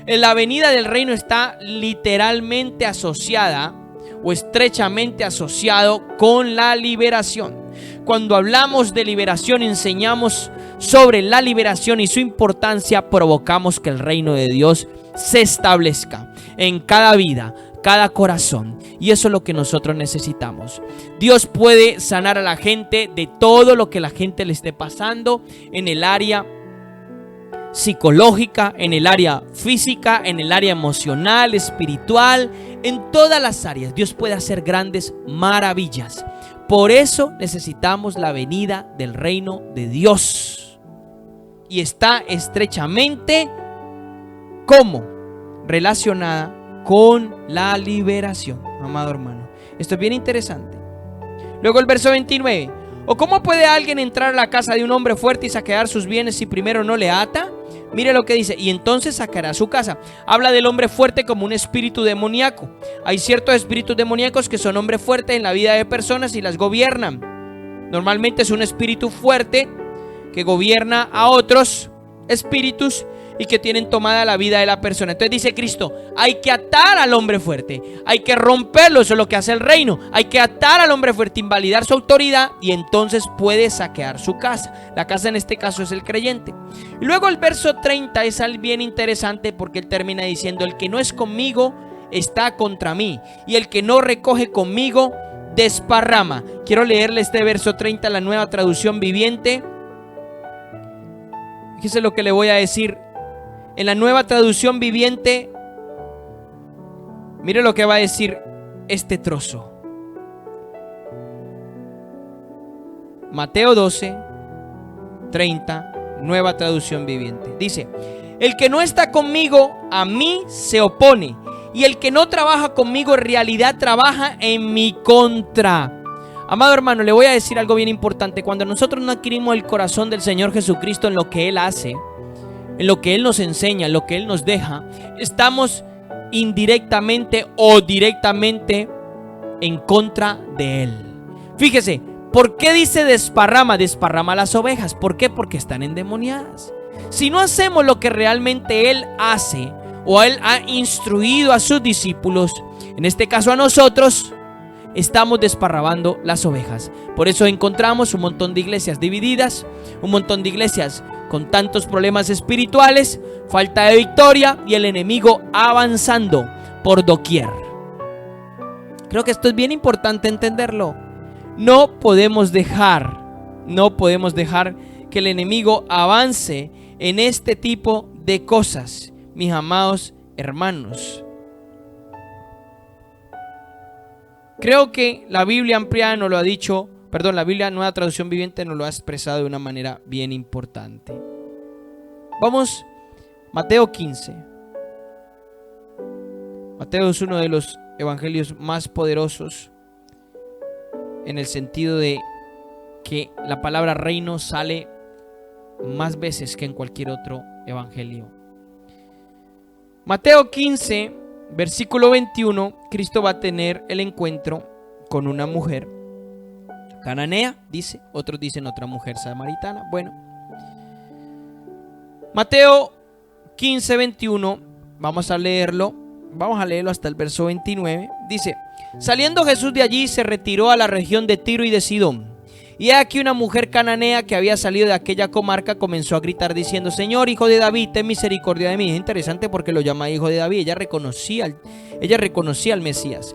La venida del reino está literalmente asociada o estrechamente asociado con la liberación. Cuando hablamos de liberación, enseñamos sobre la liberación y su importancia, provocamos que el reino de Dios se establezca en cada vida, cada corazón. Y eso es lo que nosotros necesitamos. Dios puede sanar a la gente de todo lo que la gente le esté pasando en el área psicológica, en el área física, en el área emocional, espiritual, en todas las áreas. Dios puede hacer grandes maravillas. Por eso necesitamos la venida del reino de Dios. Y está estrechamente, ¿cómo? Relacionada con la liberación, amado hermano. Esto es bien interesante. Luego el verso 29. ¿O cómo puede alguien entrar a la casa de un hombre fuerte y saquear sus bienes si primero no le ata? Mire lo que dice: y entonces sacará su casa. Habla del hombre fuerte como un espíritu demoníaco. Hay ciertos espíritus demoníacos que son hombres fuertes en la vida de personas y las gobiernan. Normalmente es un espíritu fuerte que gobierna a otros espíritus y que tienen tomada la vida de la persona. Entonces dice Cristo: hay que atar al hombre fuerte, hay que romperlo. Eso es lo que hace el reino. Hay que atar al hombre fuerte, invalidar su autoridad, y entonces puede saquear su casa. La casa en este caso es el creyente. Y luego el verso 30 es algo bien interesante, porque él termina diciendo: el que no es conmigo está contra mí, y el que no recoge conmigo desparrama. Quiero leerle este verso 30, la Nueva Traducción Viviente. Fíjese lo que le voy a decir. En la Nueva Traducción Viviente, mire lo que va a decir este trozo. Mateo 12, 30, Nueva Traducción Viviente. Dice: el que no está conmigo, a mí se opone, y el que no trabaja conmigo, en realidad trabaja en mi contra. Amado hermano, le voy a decir algo bien importante. Cuando nosotros no adquirimos el corazón del Señor Jesucristo en lo que Él hace, en lo que Él nos enseña, en lo que Él nos deja, estamos indirectamente o directamente en contra de Él. Fíjese, ¿por qué dice desparrama? Desparrama las ovejas. ¿Por qué? Porque están endemoniadas. Si no hacemos lo que realmente Él hace, o Él ha instruido a sus discípulos, en este caso a nosotros, estamos desparramando las ovejas. Por eso encontramos un montón de iglesias divididas, un montón de iglesias con tantos problemas espirituales, falta de victoria y el enemigo avanzando por doquier. Creo que esto es bien importante entenderlo. No podemos dejar que el enemigo avance en este tipo de cosas, mis amados hermanos. Creo que la Biblia ampliada nos lo ha dicho, la Biblia Nueva Traducción Viviente nos lo ha expresado de una manera bien importante. Vamos, Mateo 15. Mateo es uno de los evangelios más poderosos en el sentido de que la palabra reino sale más veces que en cualquier otro evangelio. Mateo 15, versículo 21, Cristo va a tener el encuentro con una mujer cananea, dice, otros dicen otra mujer samaritana. Bueno, Mateo 15, 21, vamos a leerlo hasta el verso 29. Dice: saliendo Jesús de allí, se retiró a la región de Tiro y de Sidón. Y aquí una mujer cananea que había salido de aquella comarca comenzó a gritar diciendo: Señor, hijo de David, ten misericordia de mí. Es interesante porque lo llama hijo de David. Ella reconocía al Mesías.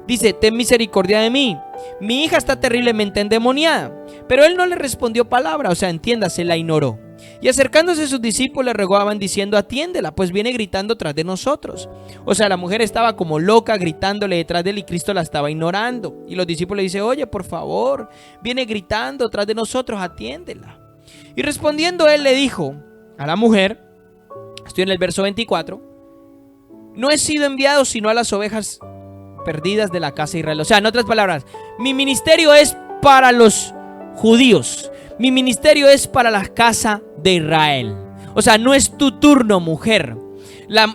Dice: ten misericordia de mí, mi hija está terriblemente endemoniada. Pero él no le respondió palabra, o sea, entiéndase, la ignoró. Y acercándose a sus discípulos le rogaban diciendo: atiéndela, pues viene gritando tras de nosotros. O sea, la mujer estaba como loca gritándole detrás de él y Cristo la estaba ignorando. Y los discípulos le dicen: oye, por favor, viene gritando tras de nosotros, atiéndela. Y respondiendo él le dijo a la mujer, estoy en el verso 24: no he sido enviado sino a las ovejas perdidas de la casa de Israel. O sea, en otras palabras, mi ministerio es para los judíos. Mi ministerio es para la casa de Israel. O sea, no es tu turno, mujer.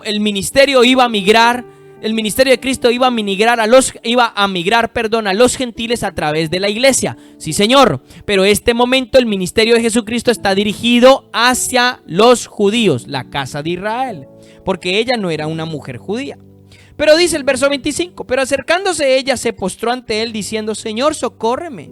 El ministerio iba a migrar. El ministerio de Cristo iba a migrar a los gentiles a través de la iglesia. Sí, Señor. Pero en este momento el ministerio de Jesucristo está dirigido hacia los judíos, la casa de Israel, porque ella no era una mujer judía. Pero dice el verso 25: pero acercándose ella se postró ante él diciendo: Señor, socórreme.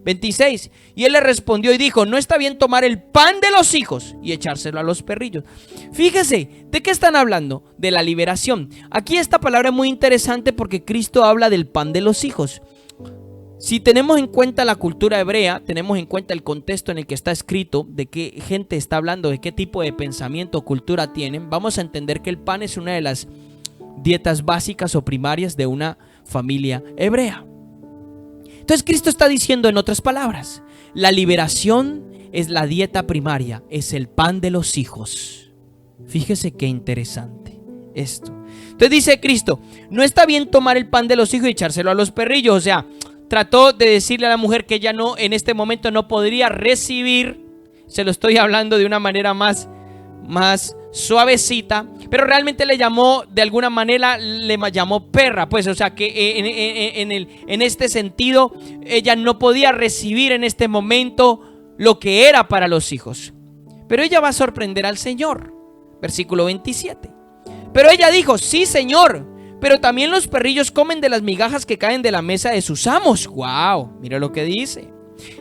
26. Y él le respondió y dijo: no está bien tomar el pan de los hijos y echárselo a los perrillos. Fíjese, ¿de qué están hablando? De la liberación. Aquí esta palabra es muy interesante porque Cristo habla del pan de los hijos. Si tenemos en cuenta la cultura hebrea, tenemos en cuenta el contexto en el que está escrito, de qué gente está hablando, de qué tipo de pensamiento o cultura tienen, vamos a entender que el pan es una de las dietas básicas o primarias de una familia hebrea. Entonces Cristo está diciendo, en otras palabras, la liberación es la dieta primaria, es el pan de los hijos. Fíjese qué interesante esto. Entonces dice Cristo: no está bien tomar el pan de los hijos y echárselo a los perrillos. O sea, trató de decirle a la mujer que ella no, en este momento no podría recibir. Se lo estoy hablando de una manera más suavecita, pero realmente le llamó, de alguna manera le llamó perra, pues, o sea que en este sentido ella no podía recibir en este momento lo que era para los hijos. Pero ella va a sorprender al Señor. Versículo 27. Pero ella dijo: sí, Señor, pero también los perrillos comen de las migajas que caen de la mesa de sus amos. Wow, mira lo que dice.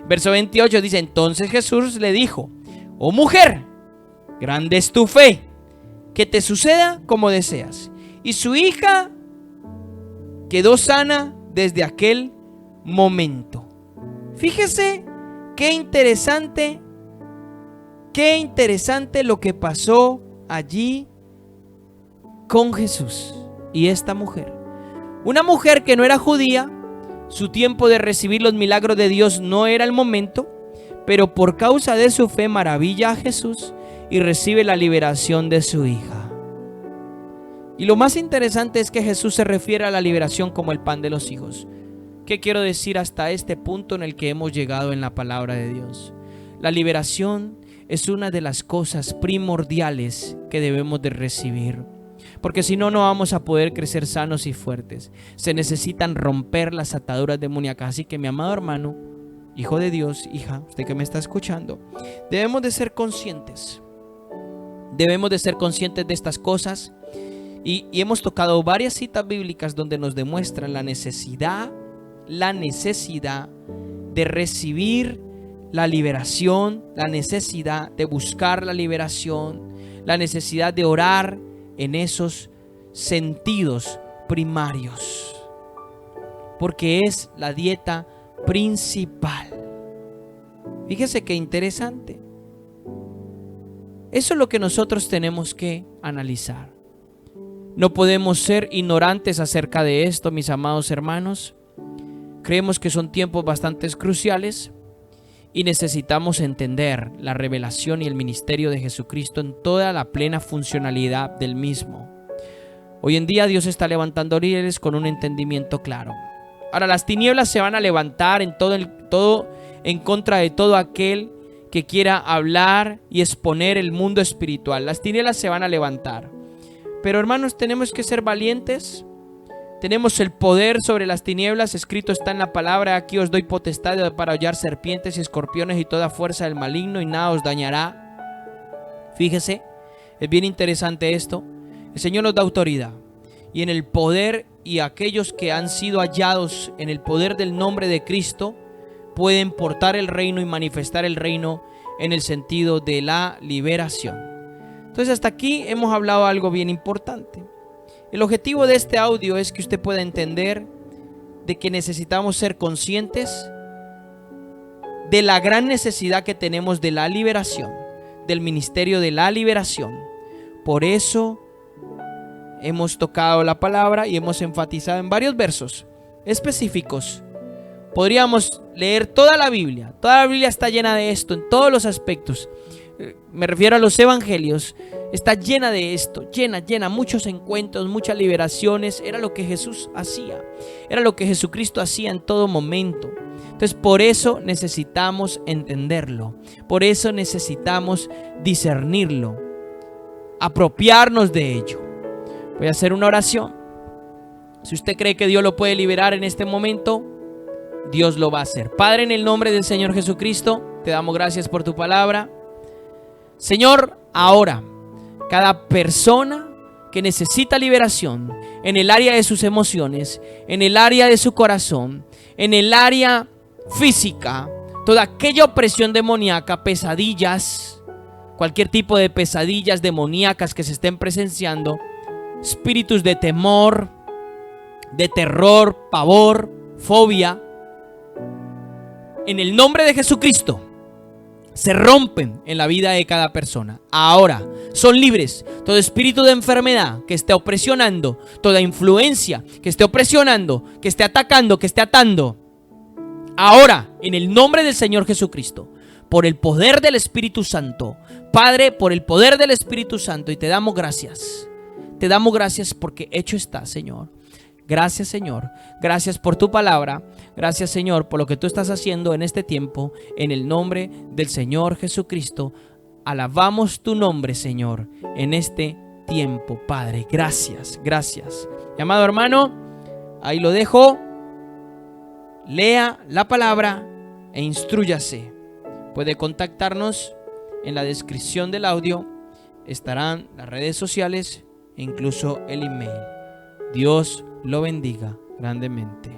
Verso 28 dice: entonces Jesús le dijo: oh mujer, grande es tu fe, que te suceda como deseas. Y su hija quedó sana desde aquel momento. Fíjese qué interesante lo que pasó allí con Jesús y esta mujer. Una mujer que no era judía, su tiempo de recibir los milagros de Dios no era el momento, pero por causa de su fe maravilla a Jesús y recibe la liberación de su hija. Y lo más interesante es que Jesús se refiere a la liberación como el pan de los hijos. ¿Qué quiero decir hasta este punto en el que hemos llegado en la palabra de Dios? La liberación es una de las cosas primordiales que debemos de recibir, porque si no, no vamos a poder crecer sanos y fuertes. Se necesitan romper las ataduras demoníacas. Así que, mi amado hermano, hijo de Dios, hija, usted que me está escuchando, debemos de ser conscientes. Debemos de ser conscientes de estas cosas. Y hemos tocado varias citas bíblicas donde nos demuestran la necesidad de recibir la liberación, la necesidad de buscar la liberación, la necesidad de orar en esos sentidos primarios, porque es la dieta principal. Fíjese qué interesante. Eso es lo que nosotros tenemos que analizar. No podemos ser ignorantes acerca de esto, mis amados hermanos. Creemos que son tiempos bastante cruciales y necesitamos entender la revelación y el ministerio de Jesucristo en toda la plena funcionalidad del mismo. Hoy en día Dios está levantando líderes con un entendimiento claro. Ahora, las tinieblas se van a levantar en todo en contra de todo aquel que quiera hablar y exponer el mundo espiritual. Las tinieblas se van a levantar. Pero hermanos, tenemos que ser valientes. Tenemos el poder sobre las tinieblas. Escrito está en la palabra: aquí os doy potestad para hollar serpientes y escorpiones y toda fuerza del maligno, y nada os dañará. Fíjese, es bien interesante esto. El Señor nos da autoridad, y en el poder, y aquellos que han sido hallados en el poder del nombre de Cristo pueden portar el reino y manifestar el reino en el sentido de la liberación. Entonces, hasta aquí hemos hablado algo bien importante. El objetivo de este audio es que usted pueda entender de que necesitamos ser conscientes de la gran necesidad que tenemos de la liberación, del ministerio de la liberación. Por eso hemos tocado la palabra y hemos enfatizado en varios versos específicos. Podríamos leer toda la Biblia. Toda la Biblia está llena de esto en todos los aspectos. Me refiero a los evangelios. Está llena de esto, llena, muchos encuentros, muchas liberaciones. Era lo que Jesús hacía, era lo que Jesucristo hacía en todo momento. Entonces, por eso necesitamos entenderlo, por eso necesitamos discernirlo, apropiarnos de ello. Voy a hacer una oración. Si usted cree que Dios lo puede liberar en este momento, Dios lo va a hacer. Padre, en el nombre del Señor Jesucristo, te damos gracias por tu palabra. Señor, ahora, cada persona que necesita liberación en el área de sus emociones, en el área de su corazón, en el área física, toda aquella opresión demoníaca, pesadillas, cualquier tipo de pesadillas demoníacas que se estén presenciando, espíritus de temor, de terror, pavor, fobia, en el nombre de Jesucristo se rompen en la vida de cada persona. Ahora son libres. Todo espíritu de enfermedad que esté opresionando, toda influencia que esté opresionando, que esté atacando, que esté atando, ahora en el nombre del Señor Jesucristo, por el poder del Espíritu Santo, Padre, por el poder del Espíritu Santo, y te damos gracias. Te damos gracias porque hecho está, Señor. Gracias, Señor. Gracias por tu palabra. Gracias, Señor, por lo que tú estás haciendo en este tiempo. En el nombre del Señor Jesucristo, alabamos tu nombre, Señor, en este tiempo, Padre. Gracias, gracias. Mi amado hermano, ahí lo dejo. Lea la palabra e instrúyase. Puede contactarnos en la descripción del audio. Estarán las redes sociales e incluso el email. Dios lo bendiga grandemente.